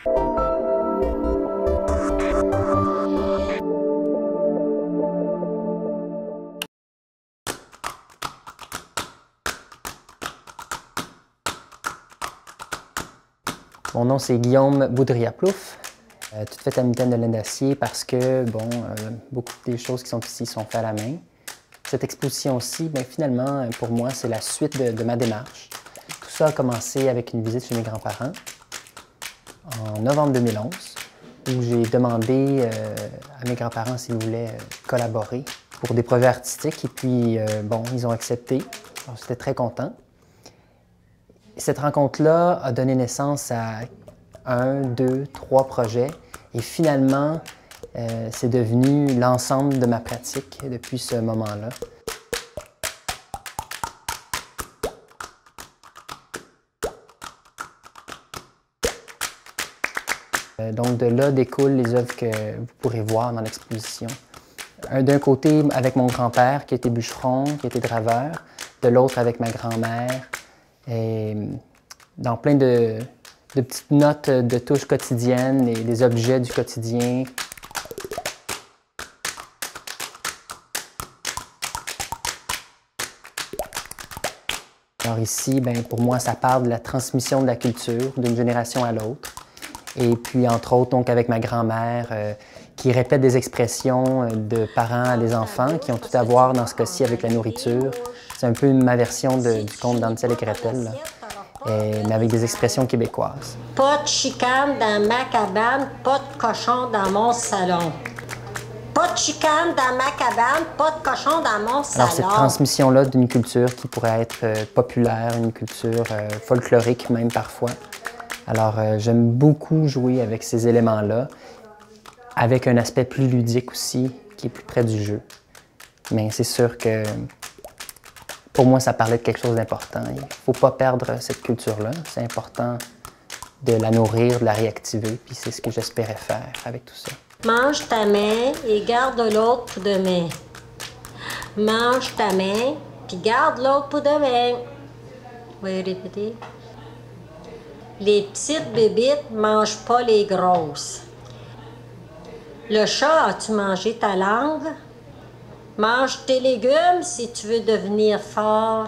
Mon nom, c'est Guillaume Boudria-Plouffe, toute faite à mitaine de laine d'acier parce que, beaucoup des choses qui sont ici sont faites à la main. Cette exposition-ci, finalement, pour moi, c'est la suite de ma démarche. Tout ça a commencé avec une visite chez mes grands-parents en novembre 2011, où j'ai demandé à mes grands-parents s'ils voulaient collaborer pour des projets artistiques. Et puis, ils ont accepté. Alors, j'étais très content. Cette rencontre-là a donné naissance à 1, 2, 3 projets. Et finalement, c'est devenu l'ensemble de ma pratique depuis ce moment-là. Donc de là découlent les œuvres que vous pourrez voir dans l'exposition. D'un côté avec mon grand-père qui était bûcheron, qui était draveur, de l'autre avec ma grand-mère, et dans plein de petites notes de touches quotidiennes et des objets du quotidien. Alors ici, pour moi, ça parle de la transmission de la culture d'une génération à l'autre. Et puis, entre autres, donc avec ma grand-mère, qui répète des expressions de parents à des enfants, qui ont tout à voir dans ce cas-ci avec la nourriture. C'est un peu ma version du conte d'Hansel et Gretel, là, mais avec des expressions québécoises. Pas de chicane dans ma cabane, pas de cochon dans mon salon. Pas de chicane dans ma cabane, pas de cochon dans mon salon. Alors, cette transmission-là d'une culture qui pourrait être populaire, une culture folklorique même parfois. Alors, j'aime beaucoup jouer avec ces éléments-là, avec un aspect plus ludique aussi, qui est plus près du jeu. Mais c'est sûr que, pour moi, ça parlait de quelque chose d'important. Il ne faut pas perdre cette culture-là. C'est important de la nourrir, de la réactiver, puis c'est ce que j'espérais faire avec tout ça. Mange ta main et garde l'autre pour demain. Mange ta main, puis garde l'autre pour demain. Vous voyez répéter? Les petites bébites ne mangent pas les grosses. Le chat, as-tu mangé ta langue? Mange tes légumes si tu veux devenir fort.